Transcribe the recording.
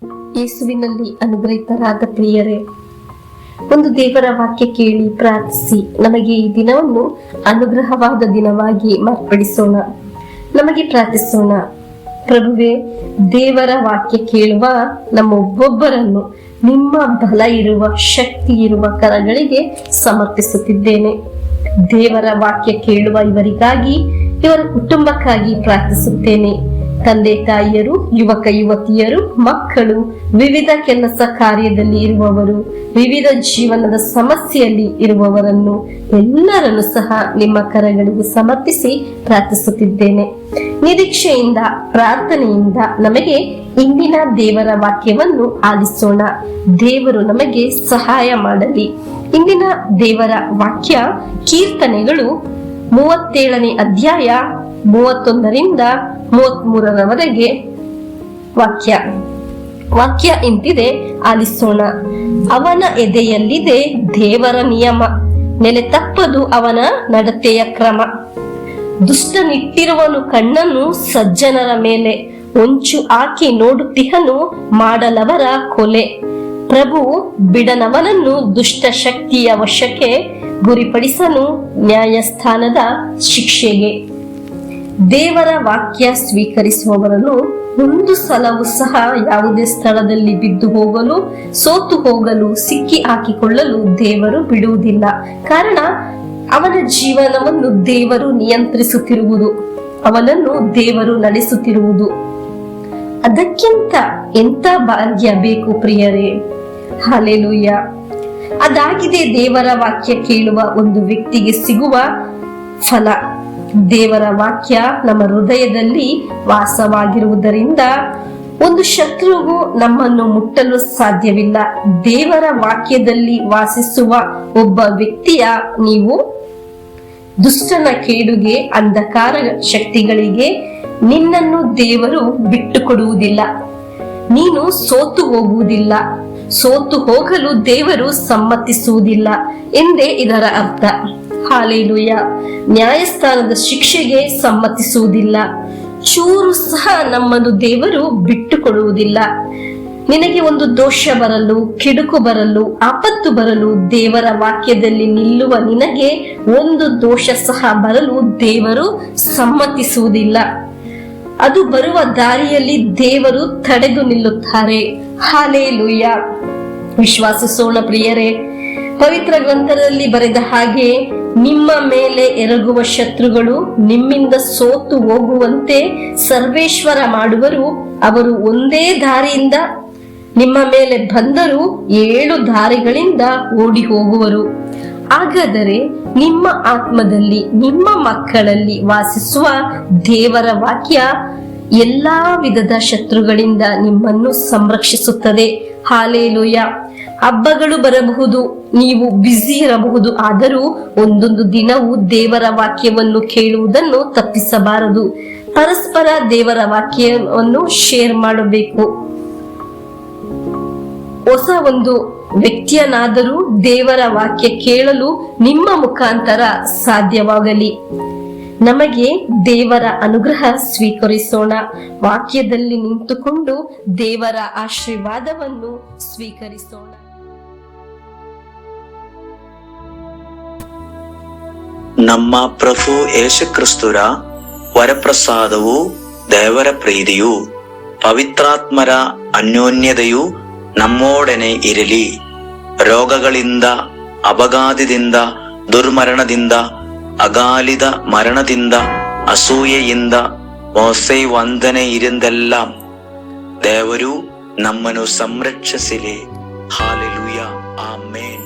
ಯೇಸುವಿನಲ್ಲಿ ಅನುಗ್ರಹಿತರಾದ ಪ್ರಿಯರೇ, ಒಂದು ದೇವರ ವಾಕ್ಯ ಕೇಳಿ ಪ್ರಾರ್ಥಿಸಿ ನಮಗೆ ಈ ದಿನವನ್ನು ಅನುಗ್ರಹವಾದ ದಿನವಾಗಿ ಮಾರ್ಪಡಿಸೋಣ. ನಮಗೆ ಪ್ರಾರ್ಥಿಸೋಣ. ಪ್ರಭುವೇ, ದೇವರ ವಾಕ್ಯ ಕೇಳುವ ನಮ್ಮೊಬ್ಬೊಬ್ಬರನ್ನು ನಿಮ್ಮ ಬಲ ಇರುವ ಶಕ್ತಿ ಇರುವ ಕರಗಳಿಗೆ ಸಮರ್ಪಿಸುತ್ತಿದ್ದೇನೆ. ದೇವರ ವಾಕ್ಯ ಕೇಳುವ ಇವರಿಗಾಗಿ, ಇವರ ಕುಟುಂಬಕ್ಕಾಗಿ ಪ್ರಾರ್ಥಿಸುತ್ತೇನೆ. ತಂದೆ ತಾಯಿಯರು, ಯುವಕ ಯುವತಿಯರು, ಮಕ್ಕಳು, ವಿವಿಧ ಕೆಲಸ ಕಾರ್ಯದಲ್ಲಿ ಇರುವವರು, ವಿವಿಧ ಜೀವನದ ಸಮಸ್ಯೆಯಲ್ಲಿ ಇರುವವರನ್ನು ಎಲ್ಲರನ್ನು ಸಹ ನಿಮ್ಮ ಕರಗಳಿಗೆ ಸಮರ್ಪಿಸಿ ಪ್ರಾರ್ಥಿಸುತ್ತಿದ್ದೇನೆ. ನಿರೀಕ್ಷೆಯಿಂದ, ಪ್ರಾರ್ಥನೆಯಿಂದ ನಮಗೆ ಇಂದಿನ ದೇವರ ವಾಕ್ಯವನ್ನು ಆಲಿಸೋಣ. ದೇವರು ನಮಗೆ ಸಹಾಯ ಮಾಡಲಿ. ಇಂದಿನ ದೇವರ ವಾಕ್ಯ ಕೀರ್ತನೆಗಳು 37ನೇ ಅಧ್ಯಾಯ 31ರಿಂದ 33ರವರೆಗೆ ವಾಕ್ಯ ಇಂತಿದೆ, ಆಲಿಸೋಣ. ಅವನ ಎದೆಯಲ್ಲಿದೆ ದೇವರ ನಿಯಮ, ನೆಲೆ ತಪ್ಪದು ಅವನ ನಡತೆಯ ಕ್ರಮ. ದುಷ್ಟನಿಟ್ಟಿರುವನು ಕಣ್ಣನ್ನು ಸಜ್ಜನರ ಮೇಲೆ, ಒಂಚು ಹಾಕಿ ನೋಡುತ್ತಿಹನು ಮಾಡಲವರ ಕೊಲೆ. ಪ್ರಭು ಬಿಡನವನನ್ನು ದುಷ್ಟ ಶಕ್ತಿಯ ವಶಕ್ಕೆ, ಗುರಿಪಡಿಸನು ನ್ಯಾಯಸ್ಥಾನದ ಶಿಕ್ಷೆಗೆ. ದೇವರ ವಾಕ್ಯ ಸ್ವೀಕರಿಸುವವರನ್ನು ಒಂದು ಸಲವೂ ಸಹ ಯಾವುದೇ ಸ್ಥಳದಲ್ಲಿ ಬಿದ್ದು ಹೋಗಲು, ಸೋತು ಹೋಗಲು, ಸಿಕ್ಕಿ ಹಾಕಿಕೊಳ್ಳಲು ದೇವರು ಬಿಡುವುದಿಲ್ಲ. ಕಾರಣ ಅವನ ಜೀವನವನ್ನು ದೇವರು ನಿಯಂತ್ರಿಸುತ್ತಿರುವುದು, ಅವನನ್ನು ದೇವರು ನಡೆಸುತ್ತಿರುವುದು. ಅದಕ್ಕಿಂತ ಎಂತ ಭಾಗ್ಯ ಬೇಕು ಪ್ರಿಯರೇ. ಹಲ್ಲೆಲೂಯಾ. ಅದಾಗಿದೆ ದೇವರ ವಾಕ್ಯ ಕೇಳುವ ಒಂದು ವ್ಯಕ್ತಿಗೆ ಸಿಗುವ ಫಲ. ದೇವರ ವಾಕ್ಯ ನಮ್ಮ ಹೃದಯದಲ್ಲಿ ವಾಸವಾಗಿರುವುದರಿಂದ ಒಂದು ಶತ್ರುವು ನಮ್ಮನ್ನು ಮುಟ್ಟಲು ಸಾಧ್ಯವಿಲ್ಲ. ದೇವರ ವಾಕ್ಯದಲ್ಲಿ ವಾಸಿಸುವ ಒಬ್ಬ ವ್ಯಕ್ತಿಯ ನೀವು ದುಷ್ಟನ ಕೇಡುಗೆ, ಅಂಧಕಾರ ಶಕ್ತಿಗಳಿಗೆ ನಿನ್ನನ್ನು ದೇವರು ಬಿಟ್ಟು ಕೊಡುವುದಿಲ್ಲ. ನೀನು ಸೋತು ಹೋಗುವುದಿಲ್ಲ. ಸೋತು ಹೋಗಲು ದೇವರು ಸಮ್ಮತಿಸುವುದಿಲ್ಲ ಎಂದೇ ಇದರ ಅರ್ಥ. ಹಲ್ಲೆಲೂಯಾ. ನ್ಯಾಯಸ್ಥಾನದ ಶಿಕ್ಷೆಗೆ ಸಮ್ಮತಿಸುವುದಿಲ್ಲ. ಚೂರು ಸಹ ನಮ್ಮನ್ನು ದೇವರು ಬಿಟ್ಟು ಕೊಡುವುದಿಲ್ಲ. ನಿನಗೆ ಒಂದು ದೋಷ ಬರಲು, ಕಿಡುಕು ಬರಲು, ಆಪತ್ತು ಬರಲು, ದೇವರ ವಾಕ್ಯದಲ್ಲಿ ನಿಲ್ಲುವ ನಿನಗೆ ಒಂದು ದೋಷ ಸಹ ಬರಲು ದೇವರು ಸಮ್ಮತಿಸುವುದಿಲ್ಲ. ಅದು ಬರುವ ದಾರಿಯಲ್ಲಿ ದೇವರು ತಡೆದು ನಿಲ್ಲುತ್ತಾರೆ. ಹಲ್ಲೆಲೂಯಾ. ವಿಶ್ವಾಸಿಸೋಣ ಪ್ರಿಯರೇ. ಪವಿತ್ರ ಗ್ರಂಥದಲ್ಲಿ ಬರೆದ ಹಾಗೆ ನಿಮ್ಮ ಮೇಲೆ ಎರಗುವ ಶತ್ರುಗಳು ನಿಮ್ಮಿಂದ ಸೋತು ಹೋಗುವಂತೆ ಸರ್ವೇಶ್ವರ ಮಾಡುವರು. ಅವರು ಒಂದೇ ದಾರಿಯಿಂದ ನಿಮ್ಮ ಮೇಲೆ ಬಂದರೂ 7 ದಾರಿಗಳಿಂದ ಓಡಿ ಹೋಗುವರು. ಹಾಗಾದರೆ ನಿಮ್ಮ ಆತ್ಮದಲ್ಲಿ, ನಿಮ್ಮ ಮಕ್ಕಳಲ್ಲಿ ವಾಸಿಸುವ ದೇವರ ವಾಕ್ಯ ಎಲ್ಲಾ ವಿಧದ ಶತ್ರುಗಳಿಂದ ನಿಮ್ಮನ್ನು ಸಂರಕ್ಷಿಸುತ್ತದೆ. ಹಲ್ಲೆಲೂಯಾ. ಹಬ್ಬಗಳು ಬರಬಹುದು, ನೀವು ಬ್ಯುಸಿ ಇರಬಹುದು, ಆದರೂ ಒಂದೊಂದು ದಿನವೂ ದೇವರ ವಾಕ್ಯವನ್ನು ಕೇಳುವುದನ್ನು ತಪ್ಪಿಸಬಾರದು. ಪರಸ್ಪರ ದೇವರ ವಾಕ್ಯವನ್ನು ಶೇರ್ ಮಾಡಬೇಕು. ಹೊಸ ಒಂದು ವ್ಯಕ್ತಿಯನ್ನಾದರೂ ದೇವರ ವಾಕ್ಯ ಕೇಳಲು ನಿಮ್ಮ ಮುಖಾಂತರ ಸಾಧ್ಯವಾಗಲಿ. ನಮಗೆ ದೇವರ ಅನುಗ್ರಹ ಸ್ವೀಕರಿಸೋಣ. ವಾಕ್ಯದಲ್ಲಿ ನಿಂತುಕೊಂಡು ದೇವರ ಆಶೀರ್ವಾದವನ್ನು ಸ್ವೀಕರಿಸೋಣ. ನಮ್ಮ ಪ್ರಭು ಯೇಸುಕ್ರಿಸ್ತರ ವರಪ್ರಸಾದವು, ದೇವರ ಪ್ರೀತಿಯು, ಪವಿತ್ರಾತ್ಮರ ಅನ್ಯೋನ್ಯತೆಯು ನಮ್ಮೊಡನೆ ಇರಲಿ. ರೋಗಗಳಿಂದ, ಅಪಘಾತದಿಂದ, ದುರ್ಮರಣದಿಂದ, ಅಗಾಲಿದ ಮರಣದಿಂದ, ಅಸೂಯೆಯಿಂದ, ಮೋಸೆ ವಂದನೆಯಿಂದೆല്ലാം ದೇವರು ನಮ್ಮನ್ನು ಸಂರಕ್ಷಿಸಲಿ. ಹಲ್ಲೆಲೂಯಾ. ಆಮೆನ್.